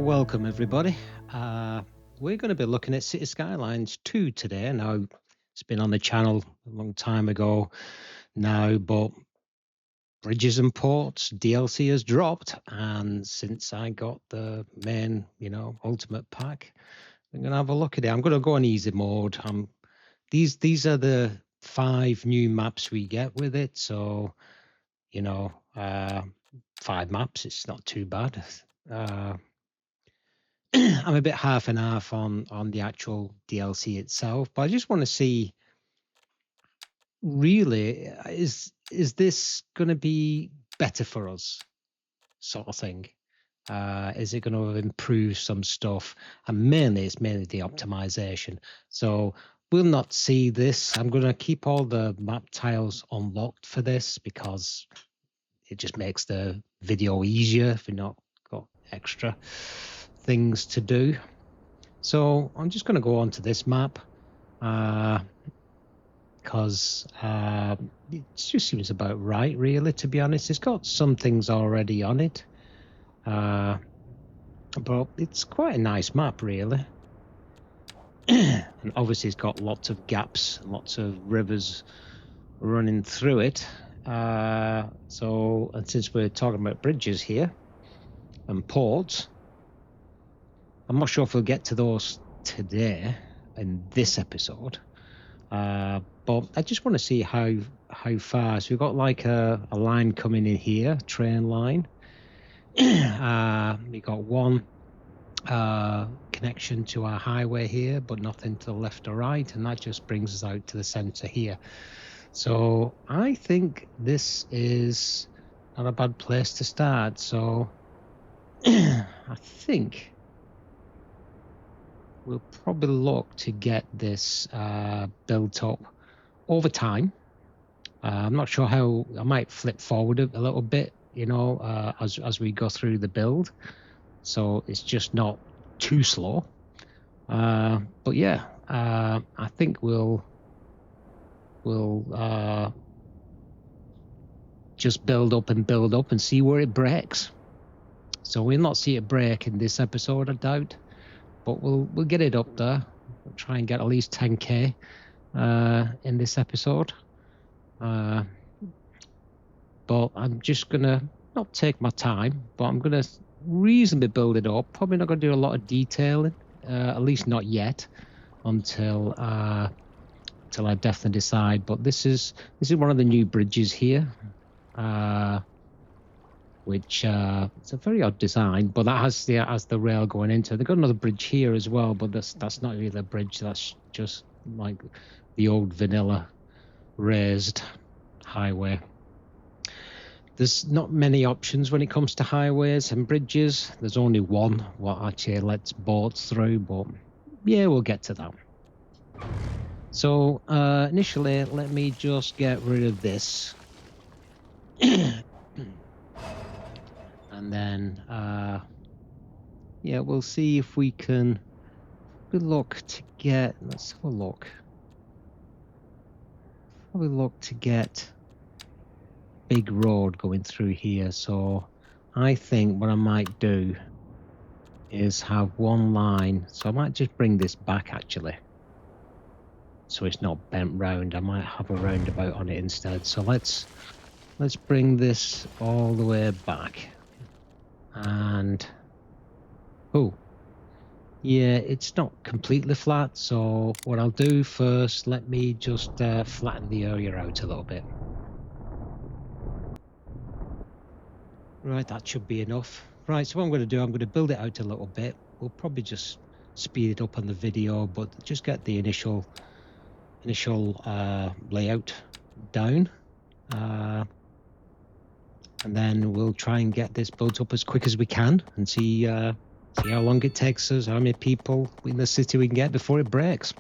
welcome everybody. We're going to be looking at City Skylines 2 today. Now, it's been on the channel a long time ago now, but Bridges and Ports DLC has dropped, and since I got the main, ultimate pack, I'm going to have a look at it. I'm going to go on easy mode. These are the 5 new maps we get with it, so 5 maps, it's not too bad. I'm a bit half and half on the actual DLC itself, but I just want to see, really, is this going to be better for us, sort of thing? Is it going to improve some stuff? And it's mainly the optimization. So we'll not see this. I'm going to keep all the map tiles unlocked for this because it just makes the video easier if you've not got extra things to do. So I'm just going to go on to this map because it just seems about right, really, to be honest. It's got some things already on it, but it's quite a nice map, really. And obviously it's got lots of gaps, lots of rivers running through it. And since we're talking about bridges here and ports, I'm not sure if we'll get to those today in this episode, but I just want to see how far. So we've got like a line coming in here, train line. We got one connection to our highway here, but nothing to the left or right, and that just brings us out to the center here. So I think this is not a bad place to start. So I think we'll probably look to get this built up over time. I'm not sure how. I might flip forward a little bit, as we go through the build, so it's just not too slow. But yeah, I think we'll just build up and see where it breaks. So we'll not see it break in this episode, I doubt. But we'll get it up there. We'll try and get at least 10k in this episode. But I'm just gonna not take my time, but I'm gonna reasonably build it up. Probably not gonna do a lot of detailing, at least not yet, until I definitely decide. But this is one of the new bridges here. Which it's a very odd design, but that has the rail going into it. They've got another bridge here as well, but that's not really a bridge. That's just like the old vanilla raised highway. There's not many options when it comes to highways and bridges. There's only one what actually lets boats through, but yeah, we'll get to that. So initially, let me just get rid of this. And then, we'll see if we can look to get. Let's have a look. Probably look to get big road going through here. So I think what I might do is have one line. So I might just bring this back actually, so it's not bent round. I might have a roundabout on it instead. So let's bring this all the way back. And it's not completely flat, so what I'll do first, let me just flatten the area out a little bit. Right, that should be enough. Right, so what I'm going to do, I'm going to build it out a little bit. We'll probably just speed it up on the video, but just get the initial layout down. And then we'll try and get this built up as quick as we can and see how long it takes us, how many people in the city we can get before it breaks.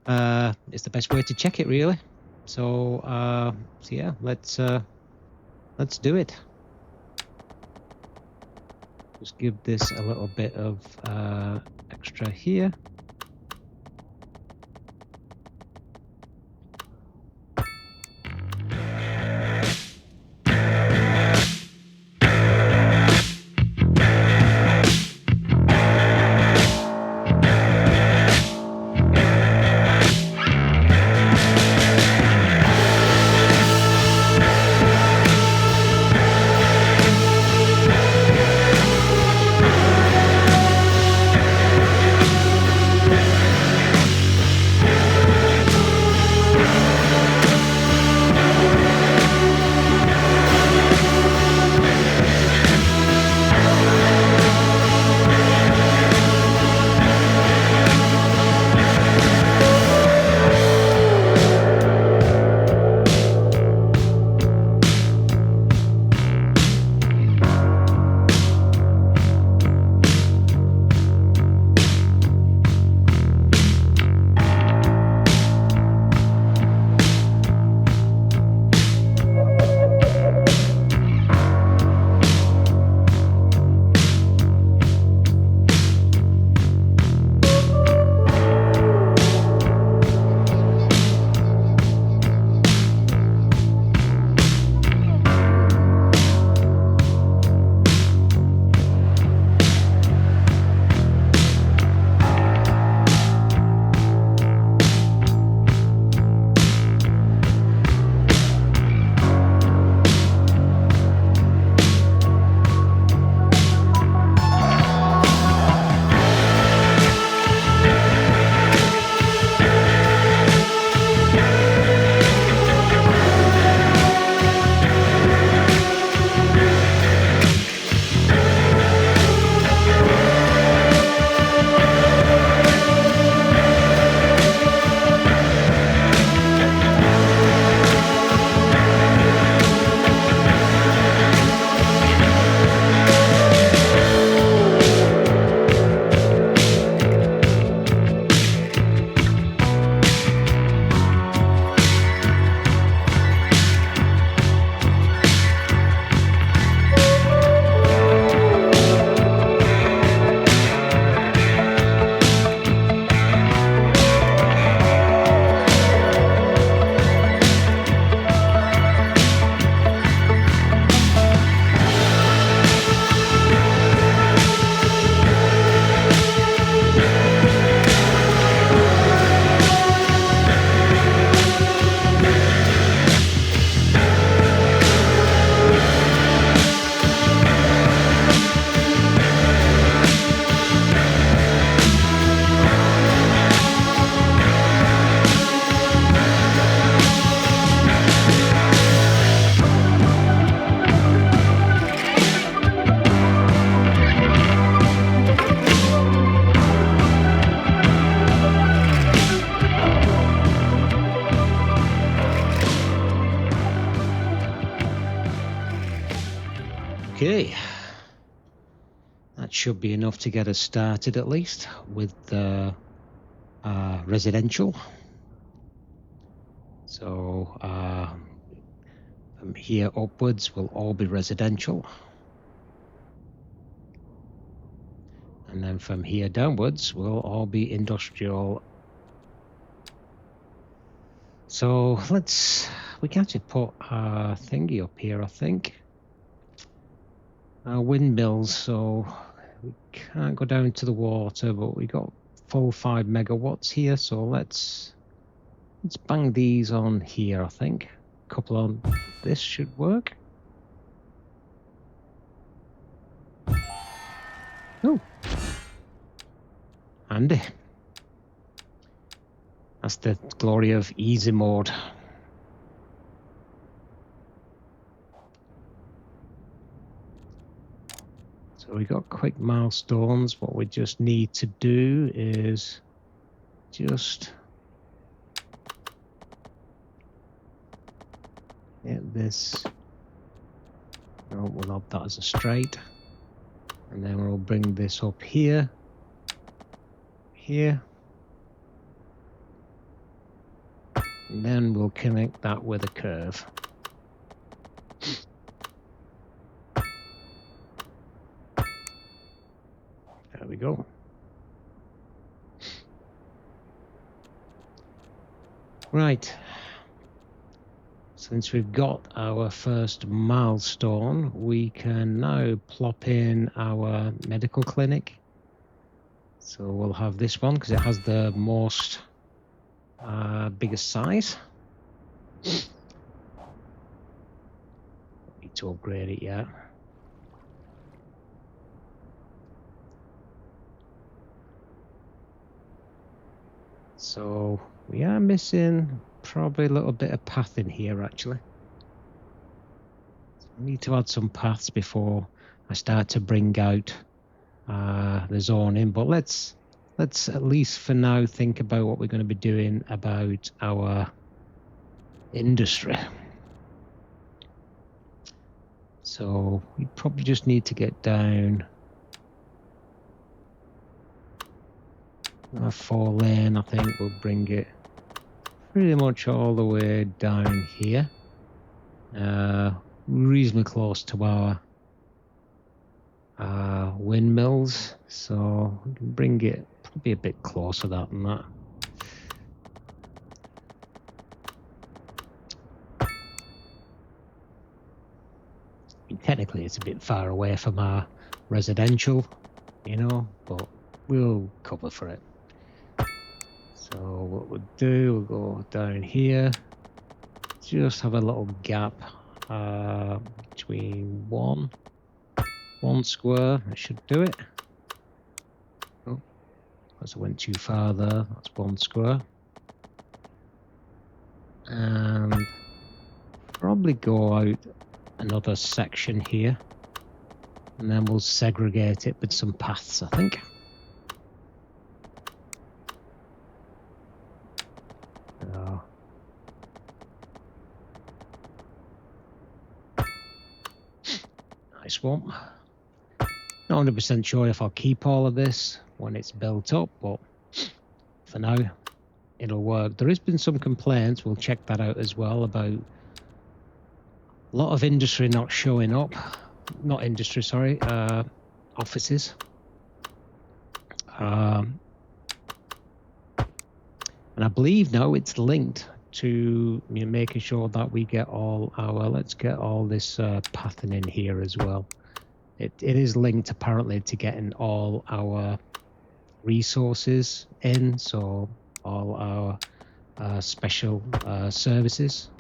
It's the best way to check it, really. So yeah, let's do it. Just give this a little bit of extra here. That should be enough to get us started at least with the residential. So from here upwards will all be residential. And then from here downwards will all be industrial. So we can actually put a thingy up here, I think. Windmills, so we can't go down to the water, but we got full 5 megawatts here, so let's bang these on here, I think. A couple on this should work. Oh, handy. That's the glory of easy mode. So we got quick milestones. What we just need to do is just get this. No, we'll have that as a straight. And then we'll bring this up here. Here. And then we'll connect that with a curve. There we go. Right. Since we've got our first milestone, we can now plop in our medical clinic. So we'll have this one because it has the most biggest size. Need to upgrade it yet. So we are missing probably a little bit of path in here actually. So I need to add some paths before I start to bring out the zoning, but let's at least for now think about what we're going to be doing about our industry. So we probably just need to get down a 4-lane. I think we'll bring it pretty much all the way down here, reasonably close to our windmills, so we can bring it probably a bit closer than that. I mean, technically it's a bit far away from our residential, you know, but we'll cover for it. So what we'll do, we'll go down here, just have a little gap between one square. That should do it. Oh, as I went too far there, that's 1 square. And probably go out another section here, and then we'll segregate it with some paths, I think. Nice one. Not 100% sure if I'll keep all of this when it's built up, but for now it'll work. There has been some complaints, we'll check that out as well, about a lot of industry not showing up. Not industry, sorry, offices. And I believe now it's linked to making sure that we get all our, let's get all this pathing in here as well. It is linked apparently to getting all our resources in, so all our special services,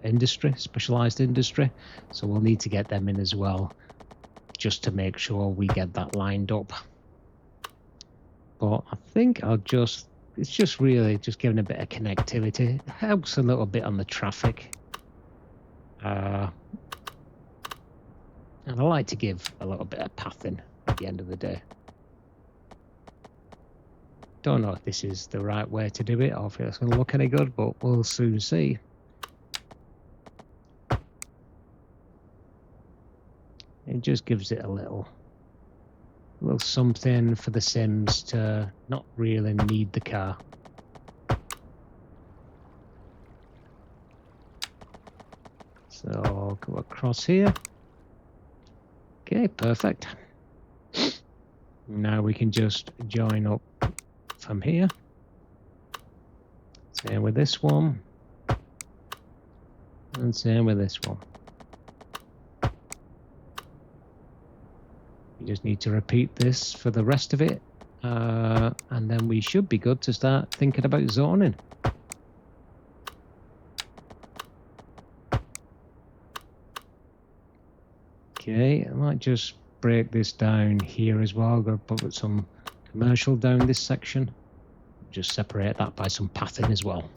industry, specialized industry. So we'll need to get them in as well, just to make sure we get that lined up. But I think it's just really just giving a bit of connectivity. It helps a little bit on the traffic. And I like to give a little bit of pathing at the end of the day. Don't know if this is the right way to do it or if it's going to look any good, but we'll soon see. It just gives it a little A little something for the Sims to not really need the car. So I'll go across here. Okay, perfect. Now we can just join up from here. Same with this one. And same with this one. You just need to repeat this for the rest of it. And then we should be good to start thinking about zoning. Okay, I might just break this down here as well. I'm going to put some commercial down this section. Just separate that by some pathing as well.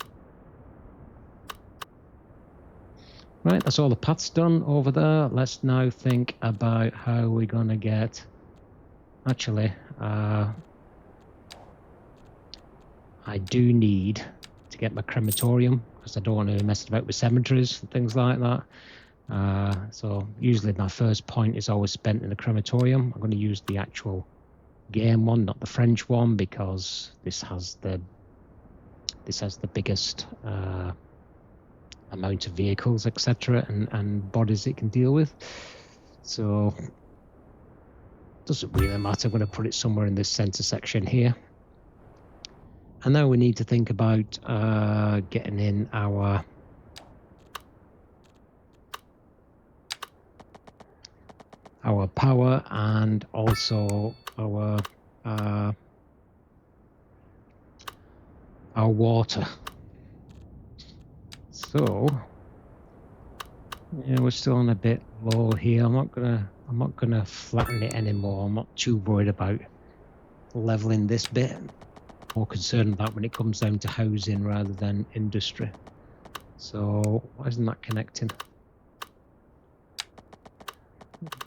Right, that's all the paths done over there. Let's now think about how we're going to get... Actually, I do need to get my crematorium because I don't want to mess about with cemeteries and things like that. So usually my first point is always spent in the crematorium. I'm going to use the actual game one, not the French one, because this has the biggest amount of vehicles, etc., and bodies it can deal with. So doesn't really matter. I'm going to put it somewhere in this center section here. And now we need to think about getting in our power and also our water. So yeah, we're still on a bit low here. I'm not gonna flatten it anymore. I'm not too worried about leveling this bit. More concerned about when it comes down to housing rather than industry. So why isn't that connecting?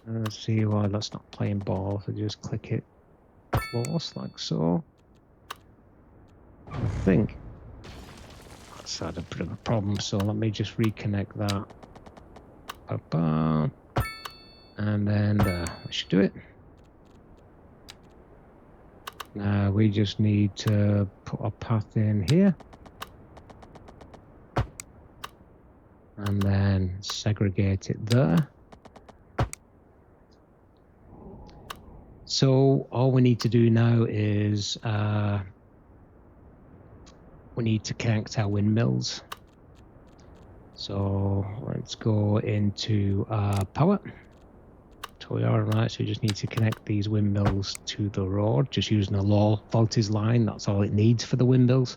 Let's see why that's not playing ball. So just click it close like so. I think that's had a bit of a problem, so let me just reconnect that. Ba-ba. And then that should do it. Now we just need to put a path in here. And then segregate it there. So all we need to do now is we need to connect our windmills. So let's go into power. So we are right. So we just need to connect these windmills to the road, just using a low voltage line. That's all it needs for the windmills.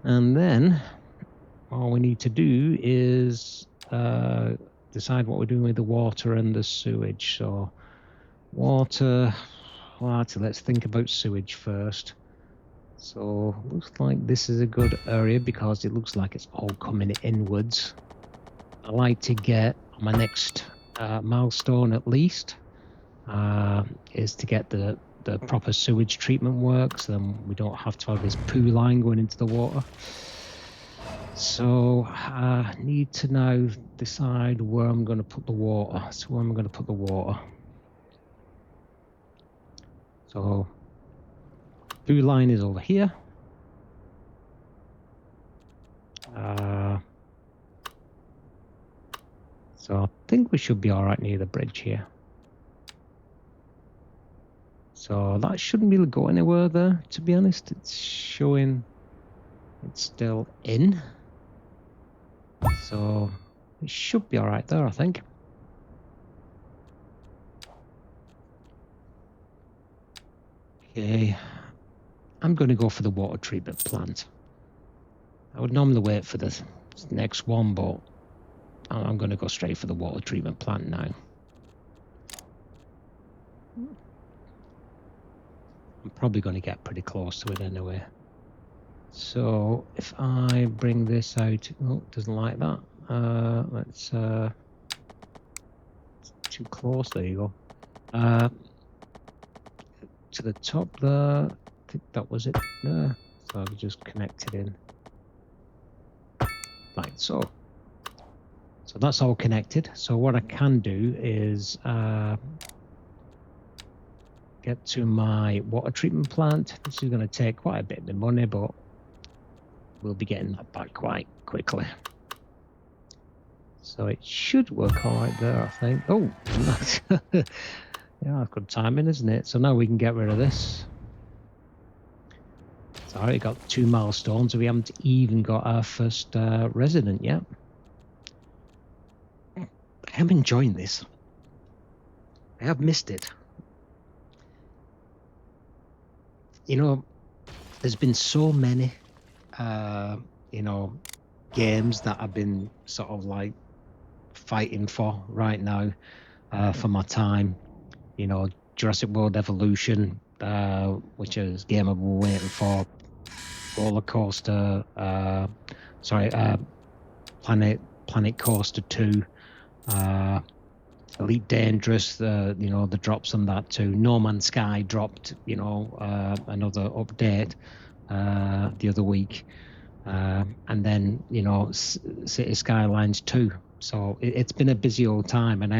And then all we need to do is decide what we're doing with the water and the sewage. So water, well, actually, let's think about sewage first. So looks like this is a good area because it looks like it's all coming inwards. I like to get my next milestone at least is to get the proper sewage treatment work, so then we don't have to have this poo line going into the water. So I need to now decide where I'm going to put the water. So where am I going to put the water? So poo line is over here. So I think we should be all right near the bridge here. So that shouldn't really go anywhere there, to be honest. It's showing it's still in. So it should be all right there, I think. Okay, I'm going to go for the water treatment plant. I would normally wait for the next one, but I'm going to go straight for the water treatment plant now. I'm probably going to get pretty close to it anyway. So if I bring this out, oh, it doesn't like that. Let's it's too close. There you go. To the top there. I think that was it there. So I've just connected in like so. So that's all connected. So what I can do is get to my water treatment plant. This is going to take quite a bit of money, but we'll be getting that back quite quickly. So it should work all right there, I think. Oh, yeah, that's good timing, isn't it? So now we can get rid of this. So I already got 2 milestones. We haven't even got our first resident yet. I am enjoying this. I have missed it. You know, there's been so many, you know, games that I've been sort of like fighting for right now for my time. You know, Jurassic World Evolution, which is a game I've been waiting for. Roller Coaster, Planet Coaster 2, Elite Dangerous, you know, the drops on that too. No Man's Sky dropped, you know, another update the other week. And then, you know, City Skylines 2. So it's been a busy old time, and I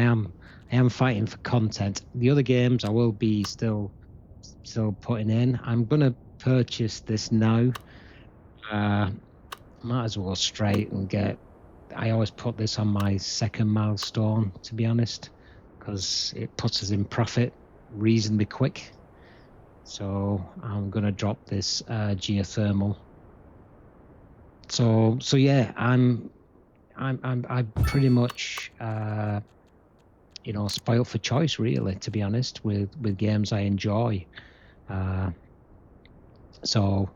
am fighting for content. The other games I will be still putting in. I'm gonna purchase this now. Might as well straight and get. I always put this on my second milestone, to be honest, because it puts us in profit reasonably quick. So I'm gonna drop this geothermal. So yeah, I'm pretty much you know, spoiled for choice, really, to be honest, with games I enjoy. So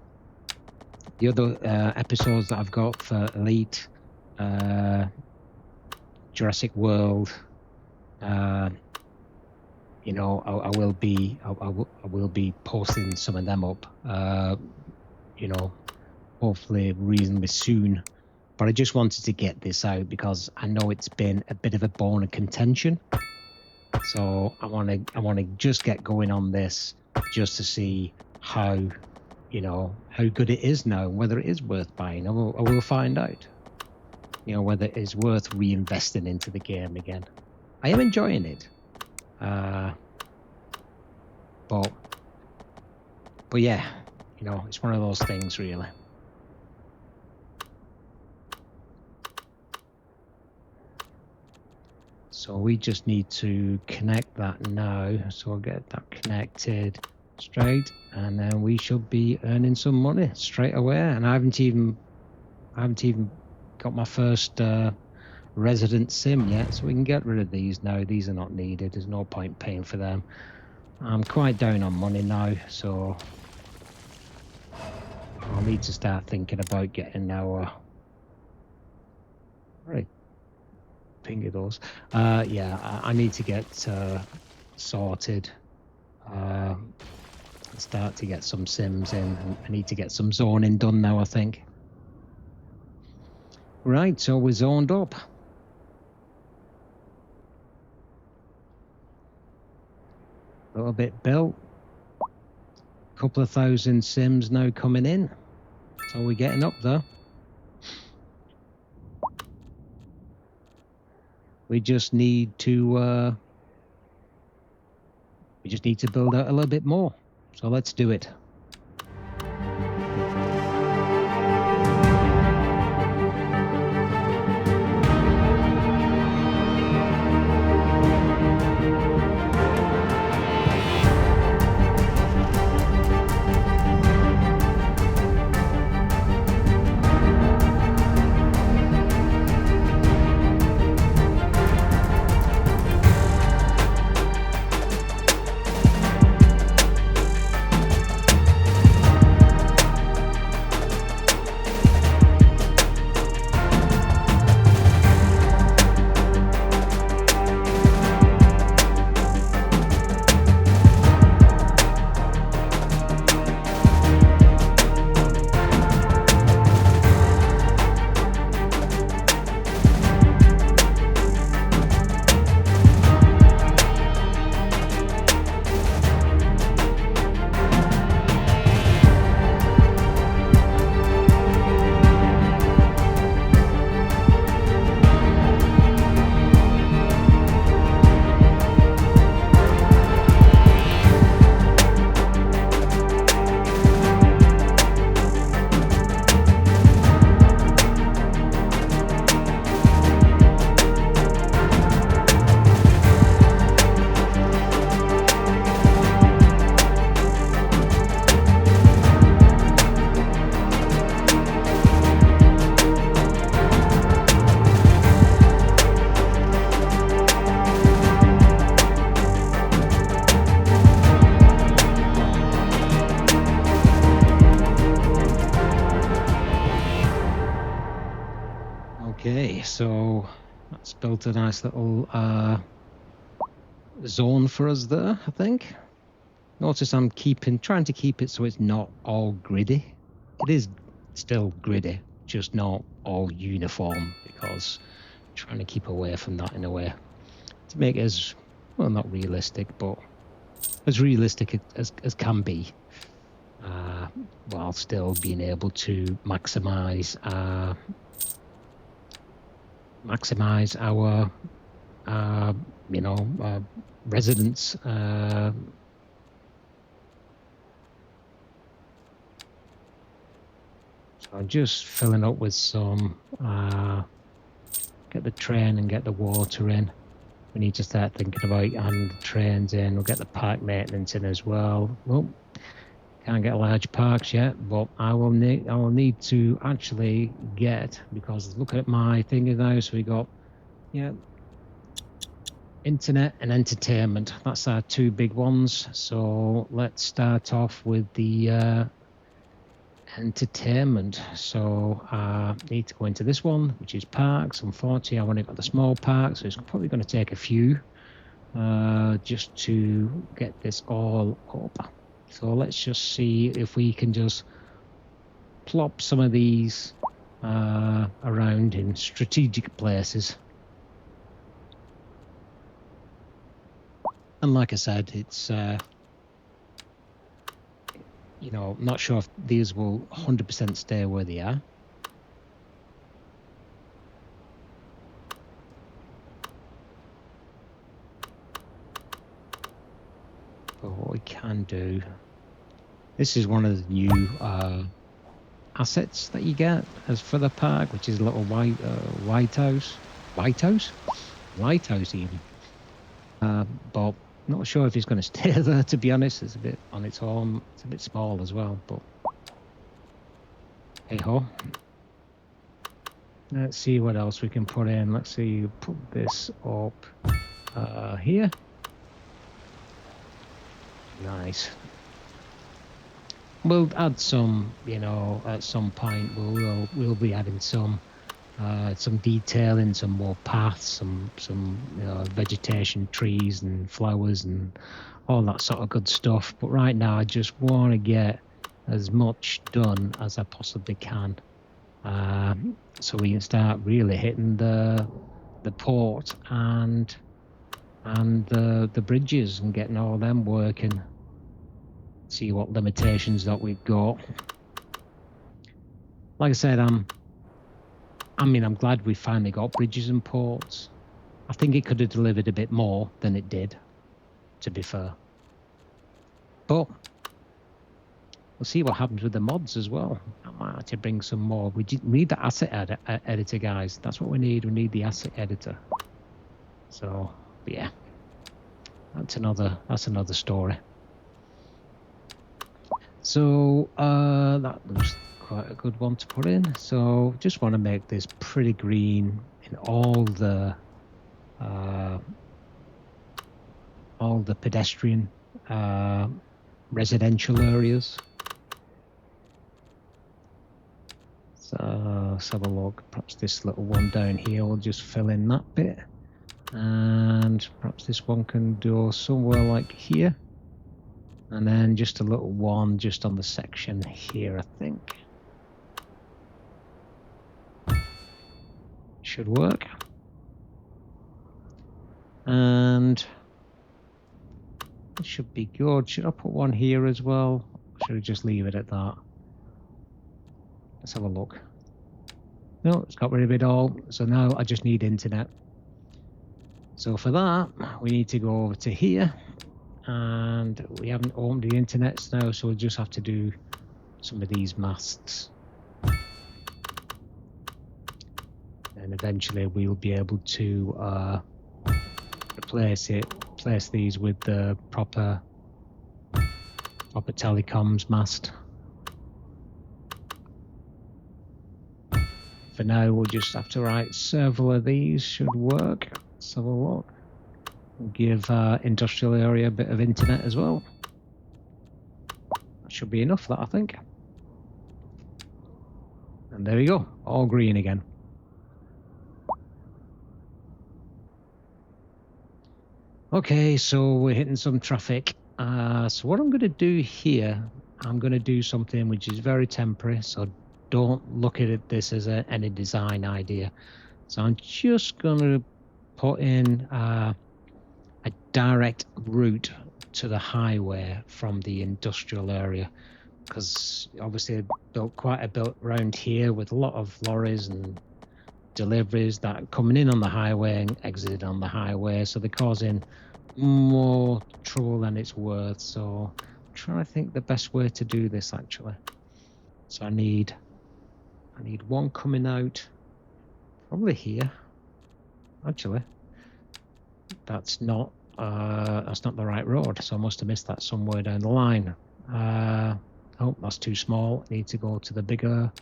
the other episodes that I've got for Elite, Jurassic World, you know, I will be posting some of them up, you know, hopefully reasonably soon. But I just wanted to get this out because I know it's been a bit of a bone of contention. So I want to just get going on this just to see how, you know, how good it is now, whether it is worth buying. I will find out, you know, whether it is worth reinvesting into the game again. I am enjoying it, but yeah, you know, it's one of those things, really. So we just need to connect that now. So I'll get that connected straight, and then we should be earning some money straight away. And I haven't even got my first resident sim yet, so we can get rid of these now. These are not needed. There's no point paying for them. I'm quite down on money now, so I'll need to start thinking about getting our right. Finger those. Yeah, I need to get sorted. Start to get some sims in. And I need to get some zoning done now, I think. Right, so we're zoned up. A little bit built. A couple of thousand sims now coming in. So we're getting up there. We just need to build out a little bit more. So let's do it. so that's built a nice little zone for us there, I think. Notice I'm trying to keep it so it's not all gritty. It is still gritty, just not all uniform, because I'm trying to keep away from that in a way to make it as, well, not realistic, but as realistic as can be, while still being able to maximize our residents. So I'm just filling up with some, get the train and get the water in. We need to start thinking about having the trains in. We'll get the park maintenance in as well. Well, can't get large parks yet, but I will need to actually get, because look at my thing now. So we got, yeah, internet and entertainment. That's our two big ones. So let's start off with the entertainment. So need to go into this one, which is parks. Unfortunately, I only got the small parks, so it's probably going to take a few just to get this all up. So let's just see if we can just plop some of these around in strategic places. And like I said, it's not sure if these will 100% stay where they are. But what we can do, this is one of the new assets that you get as for the park, which is a little lighthouse even. But not sure if it's going to stay there, to be honest. It's a bit on its own. It's a bit small as well, but hey ho. Let's see what else we can put in. Let's see, put this up here. Nice. We'll add some, at some point we'll be adding some detailing, some more paths, some vegetation, trees and flowers and all that sort of good stuff. But right now I just want to get as much done as I possibly can, so we can start really hitting the port and the bridges and getting all them working. See what limitations that we've got. Like I said, I'm glad we finally got bridges and ports. I think it could have delivered a bit more than it did, to be fair. But we'll see what happens with the mods as well. I might have to bring some more. We need the asset editor, guys. That's what we need. We need the asset editor. So, yeah, that's another story. So that was quite a good one to put in. So just want to make this pretty green in all the pedestrian residential areas. So let's have a look. Perhaps this little one down here will just fill in that bit, and perhaps this one can go somewhere like here. And then just a little one just on the section here, I think. Should work. And it should be good. Should I put one here as well? Or should I just leave it at that? Let's have a look. No, it's got rid of it all. So now I just need internet. So for that, we need to go over to here. And we haven't opened the internet now, so we'll just have to do some of these masts. And eventually we'll be able to replace these with the proper telecoms mast. For now, we'll just have to write several of these. Should work. Let's have a look. Give industrial area a bit of internet as well. That should be enough, that I think. And there we go, all green again. Okay, so we're hitting some traffic. So what I'm going to do here, I'm going to do something which is very temporary, so don't look at this as any design idea. So I'm just going to put in a direct route to the highway from the industrial area, because obviously I built quite a bit around here with a lot of lorries and deliveries that are coming in on the highway and exiting on the highway, so they're causing more trouble than it's worth. So I'm trying to think the best way to do this actually. So I need one coming out probably here. Actually, that's not the right road, so I must have missed that somewhere down the line. Oh, that's too small. I need to go to the bigger.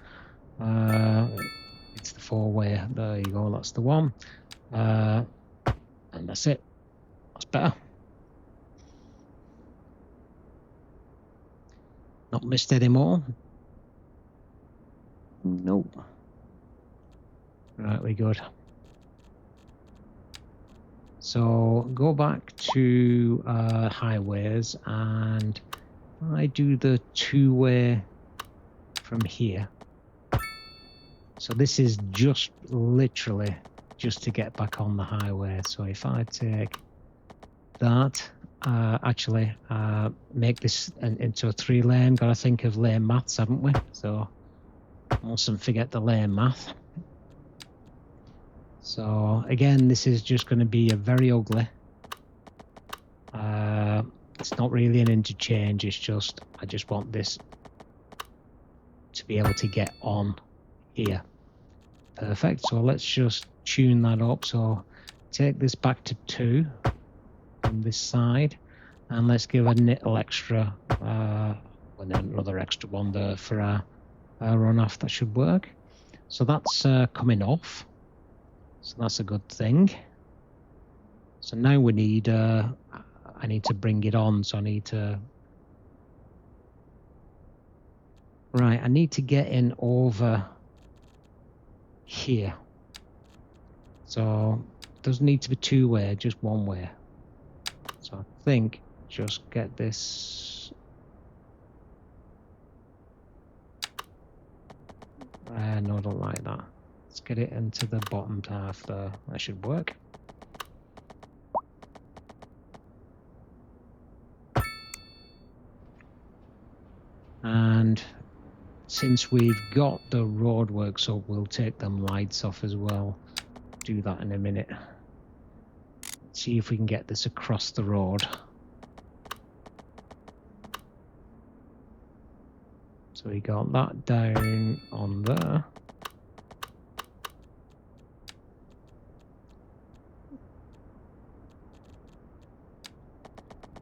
It's the four-way. There you go. That's the one. And that's it. That's better. Not missed anymore. Nope. Right, we good. So go back to highways, and I do the two-way from here. So this is just literally just to get back on the highway. So if I take that, actually make this into a 3-lane. Got to think of lane maths, haven't we? So mustn't forget the lane math. So again, this is just going to be a very ugly. It's not really an interchange. It's just I just want this to be able to get on here. Perfect. So let's just tune that up. So take this back to 2 on this side, and let's give a little extra, and then another extra one there for our runoff. That should work. So that's coming off. So that's a good thing. So now we need, I need to bring it on. So I need to, right, I need to get in over here. So it doesn't need to be two-way, just one way. So I think just get this. No, I don't like that. Let's get it into the bottom half there. That should work. And since we've got the roadworks up, we'll take them lights off as well. Do that in a minute. Let's see if we can get this across the road. So we got that down on there.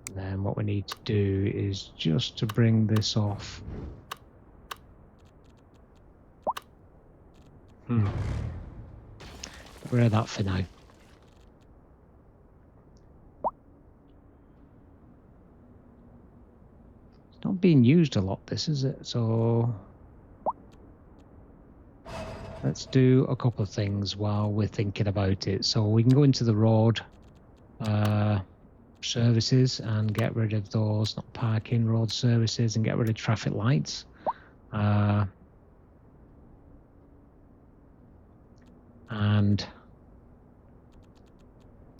And then what we need to do is just to bring this off. Get rid of that for now. It's not being used a lot, this, is it? So let's do a couple of things while we're thinking about it. So we can go into the road services and get rid of those, not parking, road services, and get rid of traffic lights. And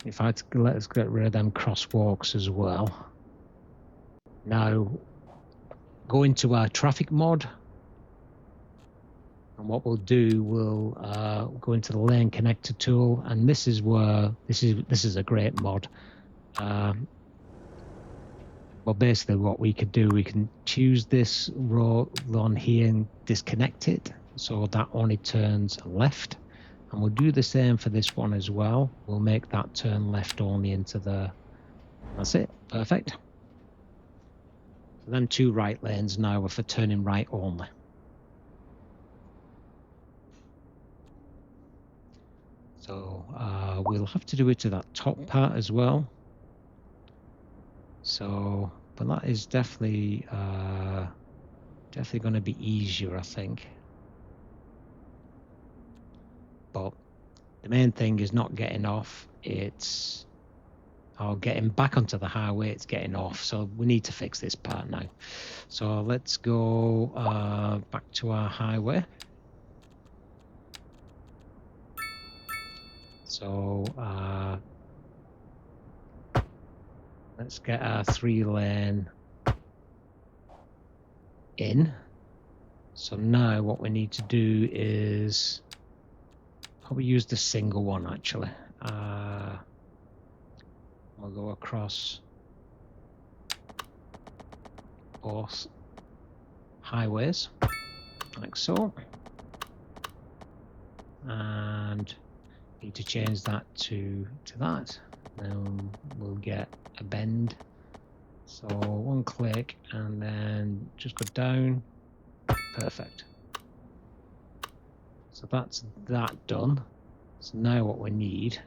in fact, let's get rid of them crosswalks as well. Now, go into our traffic mod, and what we'll do, we'll go into the lane connector tool, and this is where this is a great mod. Well, basically, what we could do, we can choose this road on here and disconnect it, so that only turns left. And we'll do the same for this one as well. We'll make that turn left only into the. That's it. Perfect. So then 2 right lanes now are for turning right only. So we'll have to do it to that top part as well. So, but that is definitely going to be easier, I think. But the main thing is not getting off. It's or getting back onto the highway, it's getting off. So we need to fix this part now. So let's go back to our highway. So let's get our 3-lane in. So now what we need to do is probably use the single one actually. We'll go across both highways like so, and need to change that to that. Then we'll get a bend. So one click and then just go down. Perfect. So that's that done. So now what we need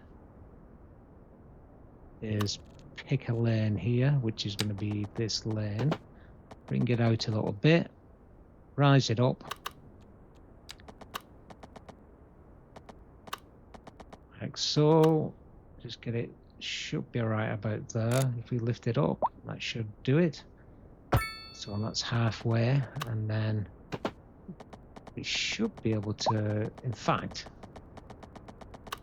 is pick a lane here, which is going to be this lane. Bring it out a little bit, rise it up like so. Just get it, should be right about there. If we lift it up, that should do it. So that's halfway, and then we should be able to, in fact,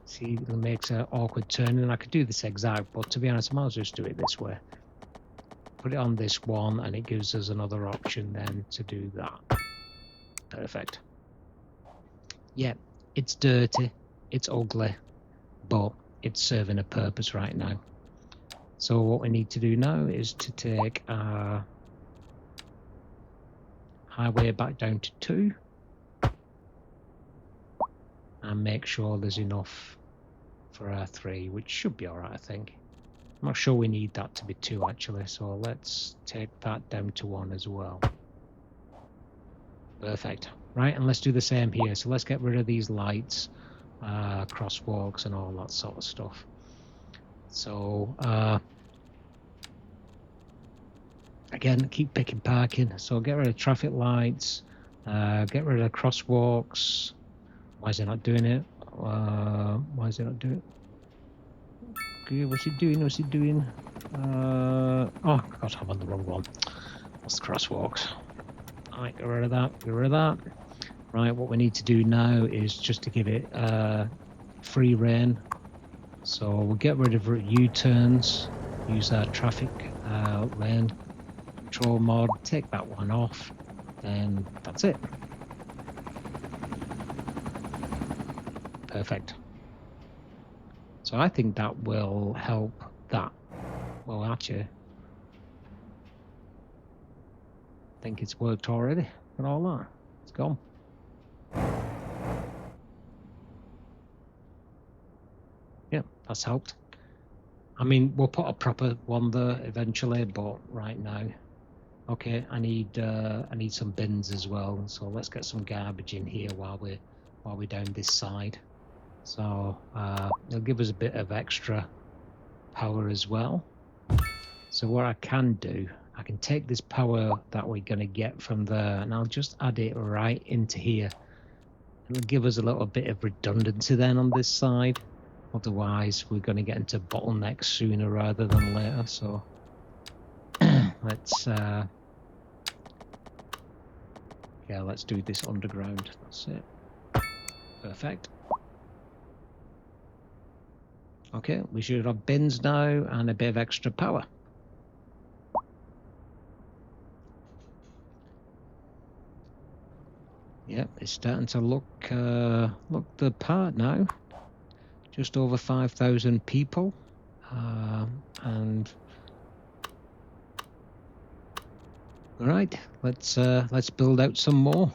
see, it makes an awkward turn, and I could do this exact, but to be honest, I might as well just do it this way. Put it on this one, and it gives us another option then to do that. Perfect. Yeah, it's dirty, it's ugly, but it's serving a purpose right now. So what we need to do now is to take our highway back down to 2 and make sure there's enough for our 3, which should be alright, I think. I'm not sure we need that to be 2 actually, so let's take that down to 1 as well. Perfect. Right, and let's do the same here. So let's get rid of these lights, crosswalks and all that sort of stuff. So again, keep picking parking. So get rid of traffic lights, get rid of crosswalks. Why is it not doing it? Why is it not doing it? Okay, what's it doing? What's it doing? Oh god, I'm on the wrong one. That's the crosswalks. Alright, get rid of that, get rid of that. Right, what we need to do now is just to give it free rein. So we'll get rid of U-turns, use our traffic lane control mod, take that one off, and that's it. Perfect. So I think that will help that. Well, actually, I think it's worked already and all that. It's gone. Yeah, that's helped. I mean, we'll put a proper one there eventually, but right now, okay, I need some bins as well. So let's get some garbage in here while we're down this side. So it'll give us a bit of extra power as well. So what I can do, I can take this power that we're going to get from there, and I'll just add it right into here. It'll give us a little bit of redundancy then on this side. Otherwise, we're going to get into bottlenecks sooner rather than later. So let's do this underground. That's it. Perfect. Okay, we should have bins now and a bit of extra power. Yep, it's starting to look the part now. Just over 5,000 people, and all right, let's build out some more.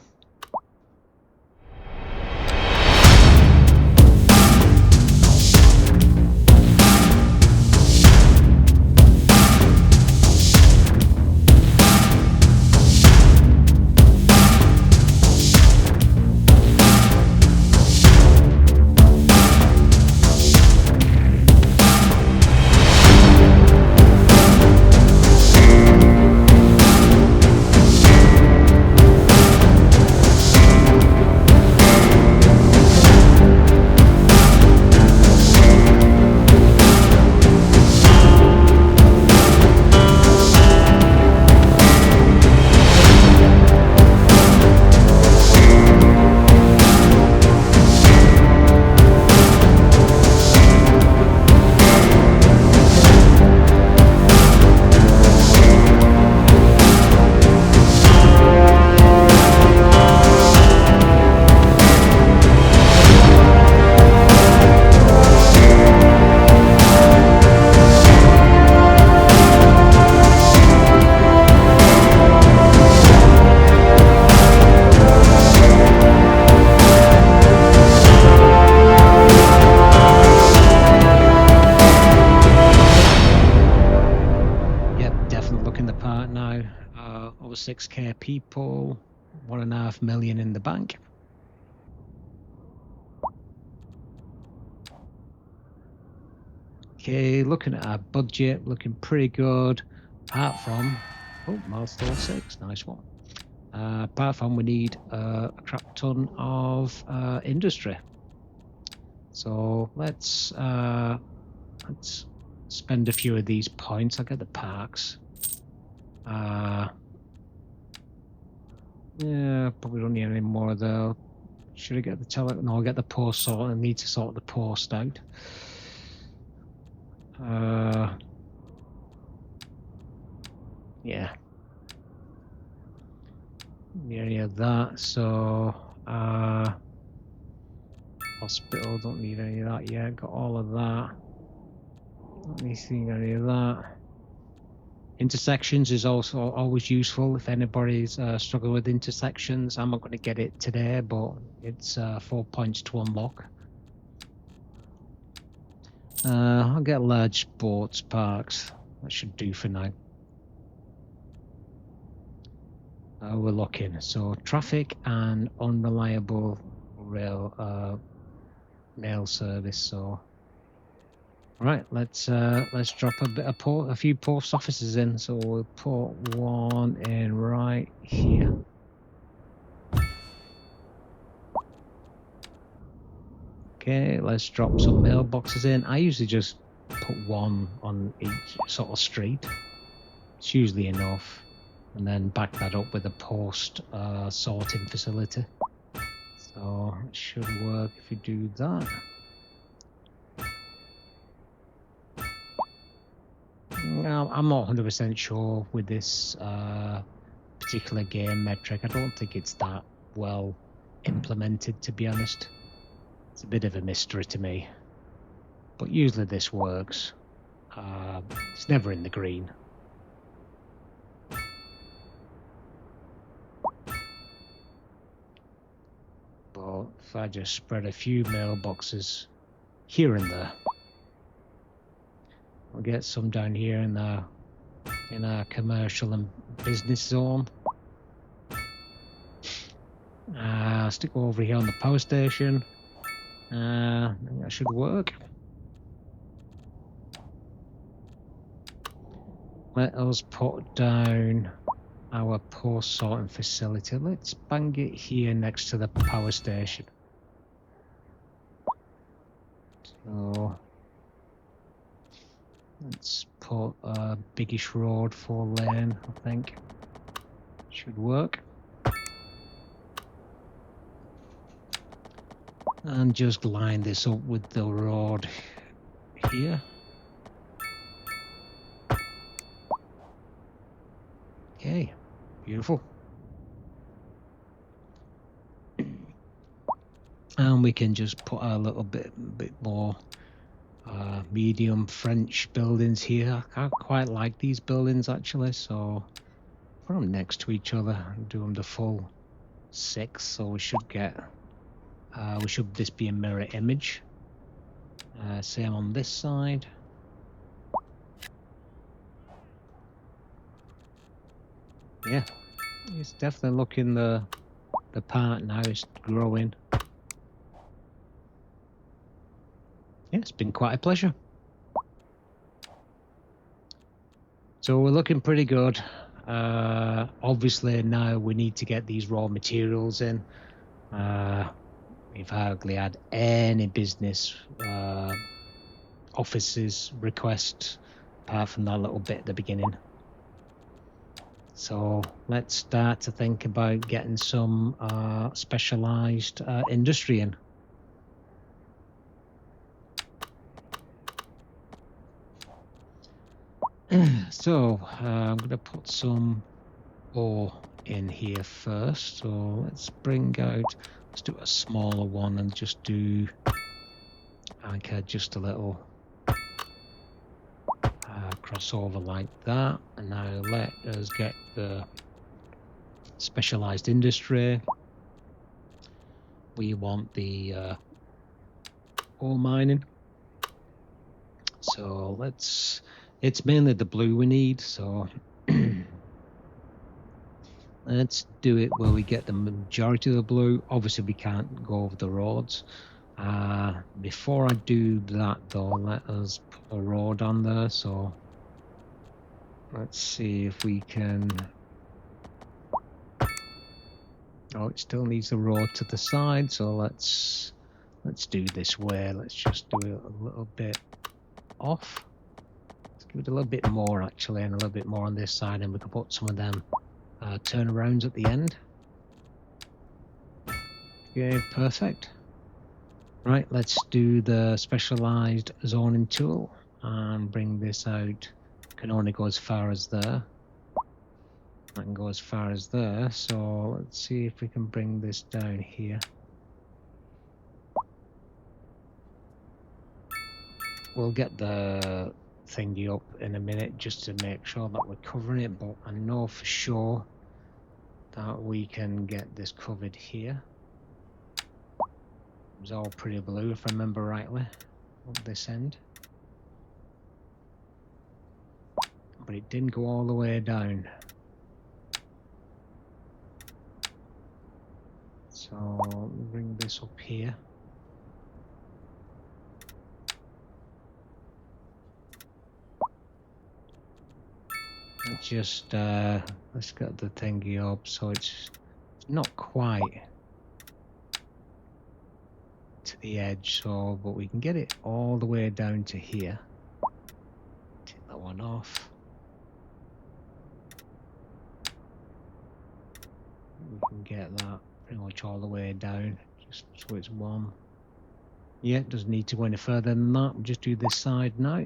now. Over 6k people, 1.5 million in the bank. Okay, looking at our budget, looking pretty good. Apart from, oh, milestone 6, nice one. Apart from we need a crap ton of industry. So let's spend a few of these points. I'll get the parks. Yeah, probably don't need any more though. Should I get the No, I'll get the post sorted. I need to sort the post out. Yeah. Need any of that. So, hospital, don't need any of that yet. Got all of that. Don't need any of that. Intersections is also always useful if anybody's struggling with intersections. I'm not going to get it today, but it's 4 points to unlock. I'll get large sports parks. That should do for now. We're looking. So traffic and unreliable rail mail service. So. Right, let's drop a few post offices in. So we'll put one in right here. Okay, let's drop some mailboxes in. I usually just put one on each sort of street. It's usually enough, and then back that up with a post sorting facility. So it should work if you do that. Now, I'm not 100% sure with this particular game metric. I don't think it's that well implemented, to be honest. It's a bit of a mystery to me. But usually this works. It's never in the green. But if I just spread a few mailboxes here and there, I'll get some down here in our commercial and business zone. Stick over here on the power station. That should work. Let us put down our post sorting facility. Let's bang it here next to the power station. So let's put a biggish road, 4-lane, I think. Should work. And just line this up with the road here. Okay, beautiful. And we can just put a little bit more medium French buildings here. I quite like these buildings actually, so put them next to each other and do them the full 6. So we should get this be a mirror image. Same on this side. Yeah, it's definitely looking the part now. It's growing. Yeah, it's been quite a pleasure. So we're looking pretty good. Obviously now we need to get these raw materials in. We've hardly had any business offices request apart from that little bit at the beginning. So let's start to think about getting some specialized industry in. So I'm going to put some ore in here first. So let's do a smaller one and just do just a little crossover like that. And now let us get the specialized industry. We want the ore mining. So it's mainly the blue we need. So Let's do it where we get the majority of the blue. Obviously, we can't go over the roads. Before I do that, though, let us put a road on there. So let's see if we can. Oh, it still needs a road to the side. So let's do this way. Let's just do it a little bit off. Let's give it a little bit more actually, and a little bit more on this side, and we can put some of them turnarounds at the end. Okay, perfect. Right, let's do the specialized zoning tool and bring this out. Can only go as far as there. I can go as far as there, so let's see if we can bring this down here. We'll get the thingy up in a minute just to make sure that we're covering it, but I know for sure that we can get this covered here. It was all pretty blue if I remember rightly up this end, but it didn't go all the way down. So bring this up here. Just let's get the thingy up so it's not quite to the edge, so but we can get it all the way down to here. Take that one off. We can get that pretty much all the way down, just so it's one. Yeah, it doesn't need to go any further than that. We'll just do this side now.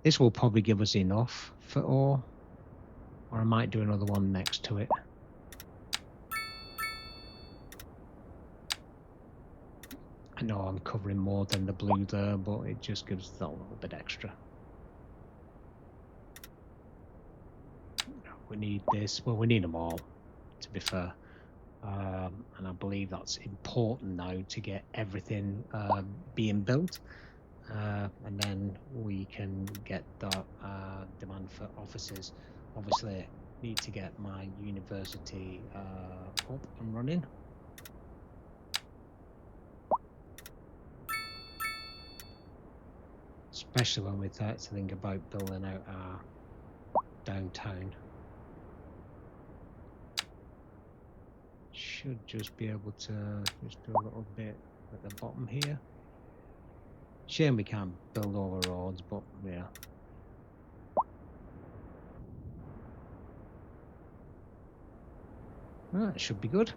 This will probably give us enough for all, or I might do another one next to it. I know I'm covering more than the blue there, but it just gives that a little bit extra. We need this. Well, we need them all, to be fair. And I believe that's important now to get everything being built. And then we can get that demand for offices. Obviously, need to get my university up and running. Especially when we start to think about building out our downtown. Should just be able to just do a little bit at the bottom here. Shame we can't build over roads, but yeah. Well, that should be good.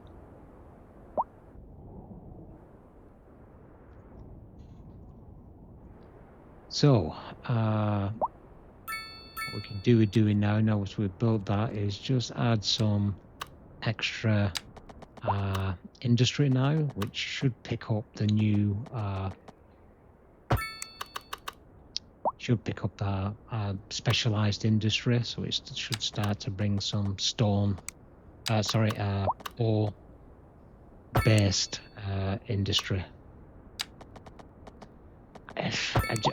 So, what we can do now as we've built that is just add some extra industry now, which should pick up the new specialized industry, so it should start to bring some ore based industry.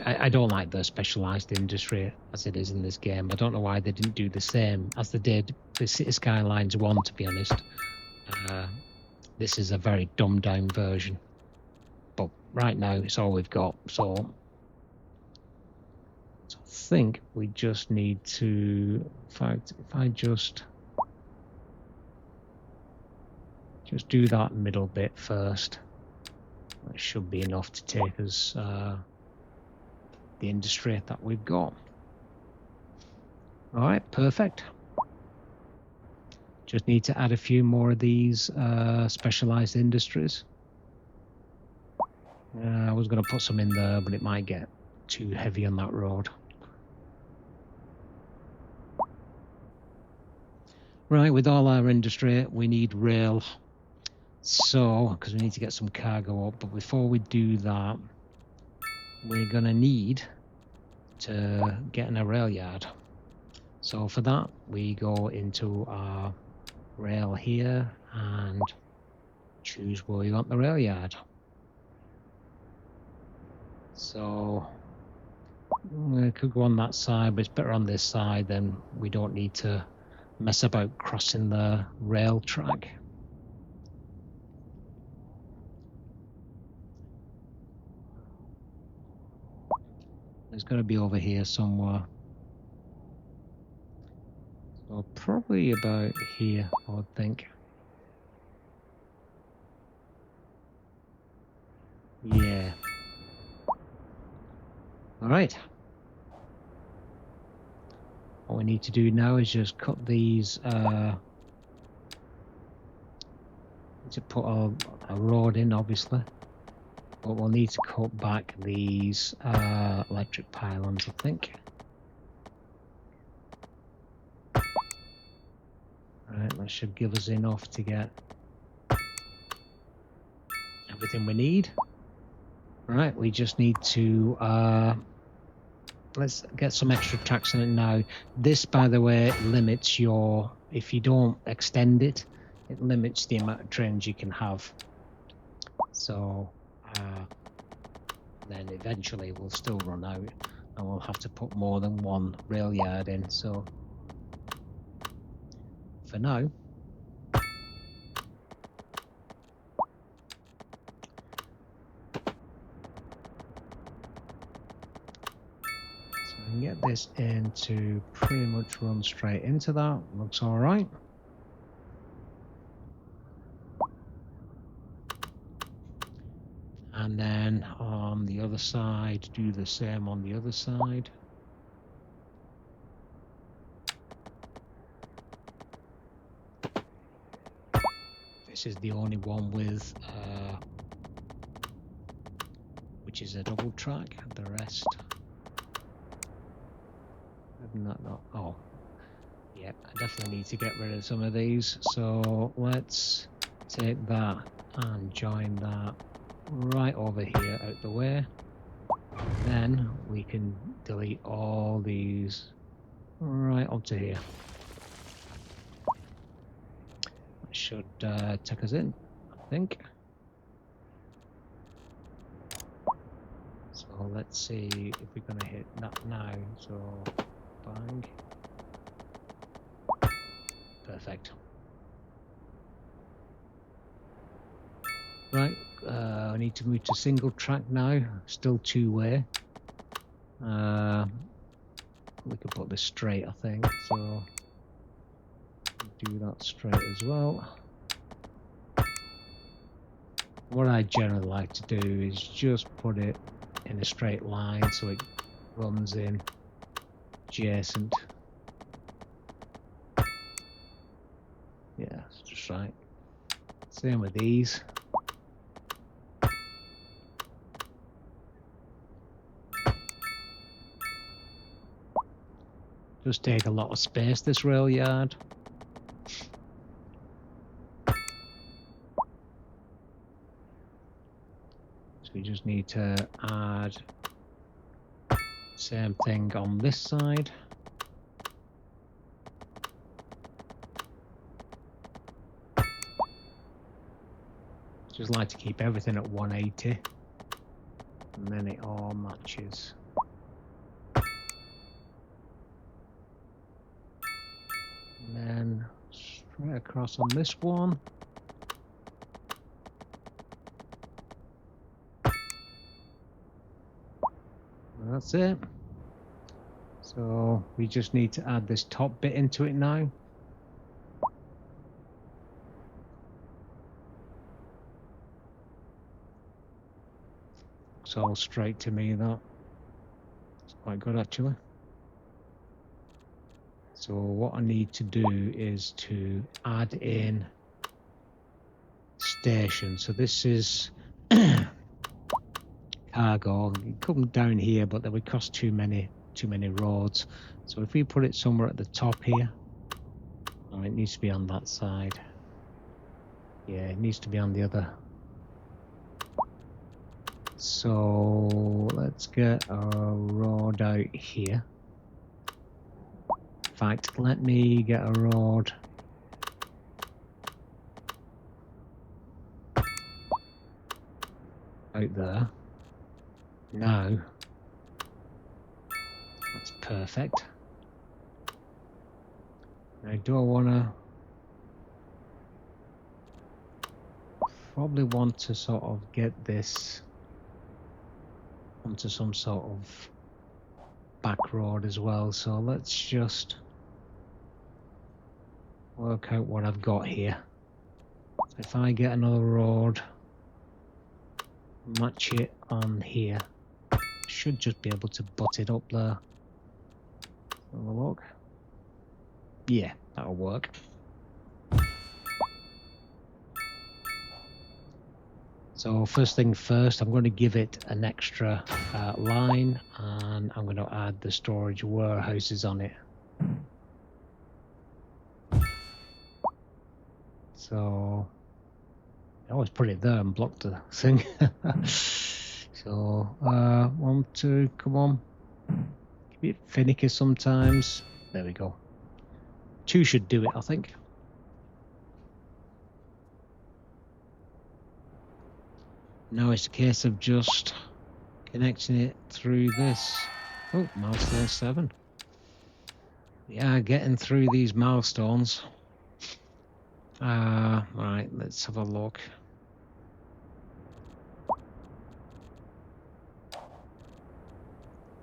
I don't like the specialized industry as it is in this game. I don't know why they didn't do the same as they did the City Skylines 1, to be honest. This is a very dumbed down version, but right now it's all we've got. So I think we just need to, in fact, if I just do that middle bit first, that should be enough to take us the industry that we've got. All right, perfect. Just need to add a few more of these specialized industries. I was going to put some in there, but it might get too heavy on that road. Right, with all our industry, we need rail. So, because we need to get some cargo up, but before we do that, we're going to need to get in a rail yard. So for that, we go into our rail here and choose where we want the rail yard. So we could go on that side, but it's better on this side, then we don't need to mess about crossing the rail track. It's got to be over here somewhere. So probably about here, I would think. Yeah. All right. What we need to do now is just cut these. To put a road in, obviously. But we'll need to cut back these electric pylons, I think. Right, that should give us enough to get everything we need. Right, we just need to let's get some extra tracks on it now. This, by the way, limits your, if you don't extend it, it limits the amount of trains you can have. So then eventually we'll still run out and we'll have to put more than one rail yard in. So for now, I can get this in to pretty much run straight into that. Looks all right. And then on the other side, do the same on the other side. This is the only one with, which is a double track. The rest. Not, oh, yeah, I definitely need to get rid of some of these. So let's take that and join that right over here out the way. Then we can delete all these right up to here. That should take us in, I think. So let's see if we're going to hit that now. So bang. Perfect. Right, I need to move to single track now. Still two-way. We could put this straight, I think. So do that straight as well. What I generally like to do is just put it in a straight line so it runs in adjacent. Yeah, that's just right. Same with these. Just take a lot of space, this rail yard. So we just need to add same thing on this side. Just like to keep everything at 180 and then it all matches. And then straight across on this one. And that's it. So we just need to add this top bit into it now. Looks all straight to me, that. It's quite good actually. So what I need to do is to add in station. So this is cargo. It come down here, but that would cost too many roads. So if we put it somewhere at the top here, oh, it needs to be on that side. Yeah, it needs to be on the other. So let's get a road out here. In fact, let me get a road out there. Now, that's perfect. Now, do I want to... Probably want to sort of get this onto some sort of back road as well, so let's just work out what I've got here. So if I get another road, match it on here, should just be able to butt it up there. Have a look. Yeah, that'll work. So first thing first, I'm going to give it an extra line, and I'm going to add the storage warehouses on it. So I always put it there and block the thing. So 1, 2, come on. A bit finicky sometimes. There we go. 2 should do it, I think. Now it's a case of just connecting it through this. Oh, milestone 7. Yeah, getting through these milestones. Right, let's have a look.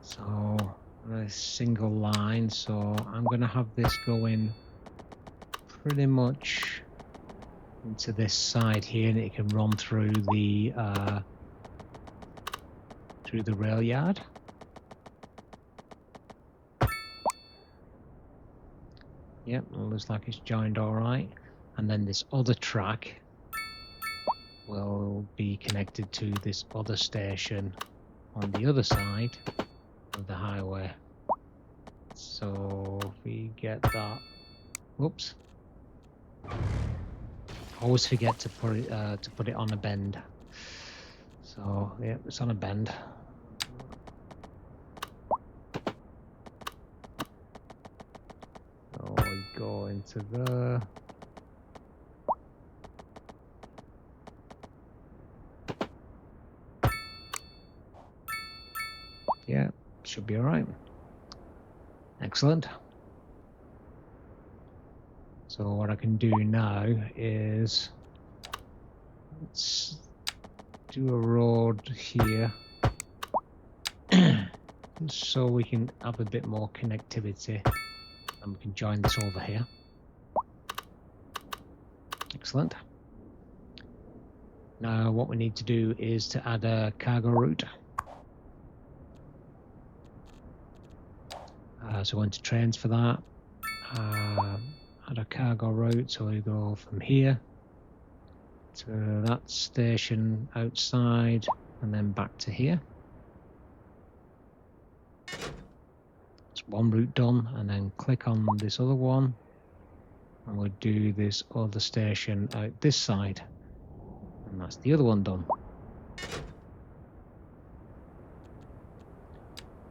So, a single line, so I'm going to have this going pretty much into this side here, and it can run through the rail yard. Yep, it looks like it's joined all right. And then this other track will be connected to this other station on the other side of the highway. So if we get that, whoops. Always forget to put it on a bend. So yeah, it's on a bend. So we go into there. Yeah, should be all right. Excellent. So what I can do now is let's do a road here so we can have a bit more connectivity, and we can join this over here. Excellent. Now what we need to do is to add a cargo route. So go into trains for that. Add a cargo route, so we go from here to that station outside and then back to here. It's one route done, and then click on this other one and we'll do this other station out this side, and that's the other one done.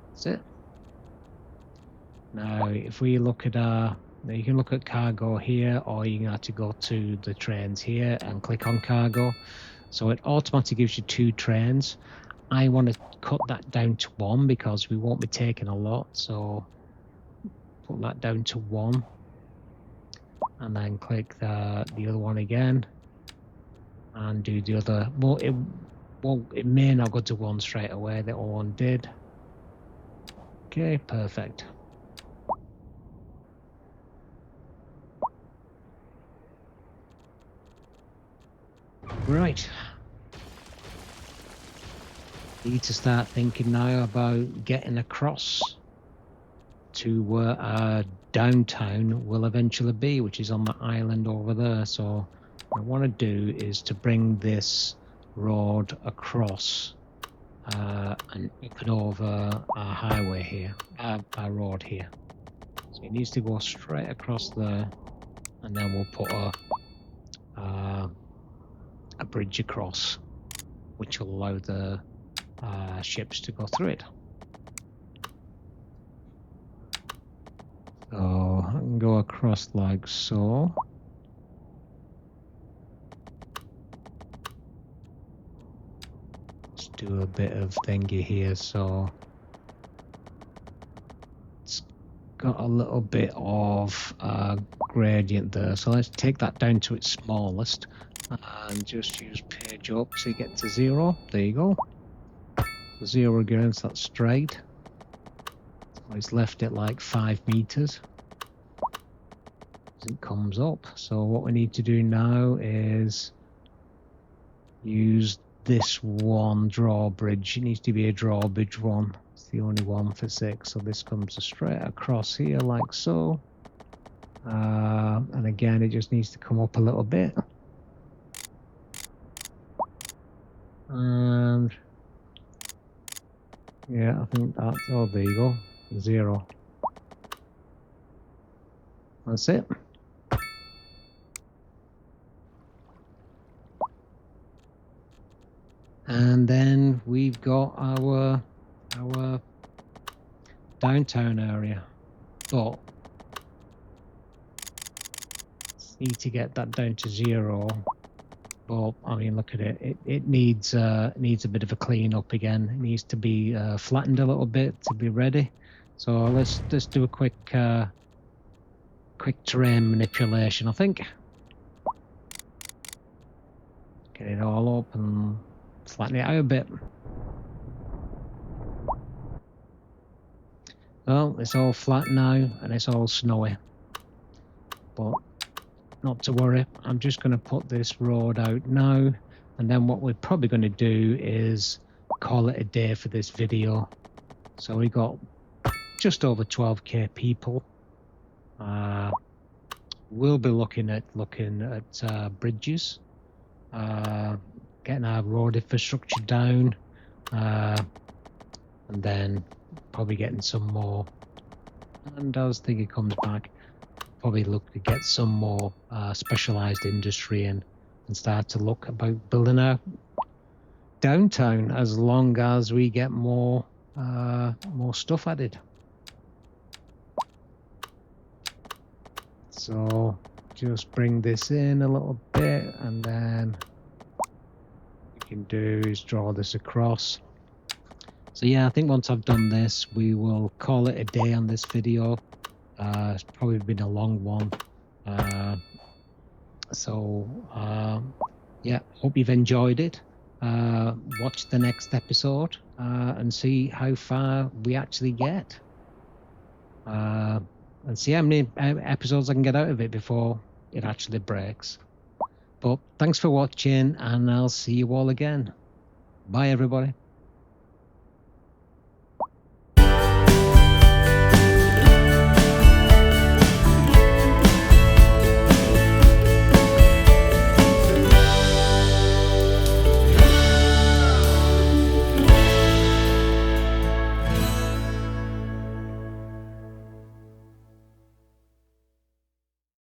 That's it. Now if we look at our, now you can look at cargo here, or you can actually go to the trains here and click on cargo. So it automatically gives you 2 trains. I want to cut that down to 1 because we won't be taking a lot. So put that down to 1 and then click the other one again and do the other. Well, it may not go to 1 straight away. The other one did. Okay, perfect. Right. Need to start thinking now about getting across to where our downtown will eventually be, which is on the island over there. So what I want to do is to bring this road across and up and over our highway here, our road here. So it needs to go straight across there, and then we'll put a bridge across, which will allow the ships to go through it. So I can go across like so. Let's do a bit of thingy here. So let's got a little bit of gradient there, so let's take that down to its smallest and just use page up so you get to 0. There you go. So 0 again, so that's straight. So it's left it like 5 meters as it comes up. So what we need to do now is use this one drawbridge. It needs to be a drawbridge one. It's the only one for 6. So this comes straight across here like so. And again, it just needs to come up a little bit. And yeah, I think that's, oh, there you go, 0. That's it. And then we've got our downtown area, but need to get that down to 0. But I mean, look at it. It needs a bit of a clean up again. It needs to be flattened a little bit to be ready. So let's do a quick terrain manipulation, I think. Get it all up and flatten it out a bit. Well, it's all flat now and it's all snowy. But not to worry, I'm just going to put this road out now, and then what we're probably going to do is call it a day for this video. So we got just over 12k people. We'll be looking at bridges, getting our road infrastructure down, and then probably getting some more. And as Thingy comes back, probably look to get some more specialized industry in and start to look about building a downtown, as long as we get more stuff added. So just bring this in a little bit, and then what you can do is draw this across. So yeah, I think once I've done this, we will call it a day on this video. It's probably been a long one. Yeah, hope you've enjoyed it. Watch the next episode and see how far we actually get. And see how many episodes I can get out of it before it actually breaks. But thanks for watching, and I'll see you all again. Bye, everybody.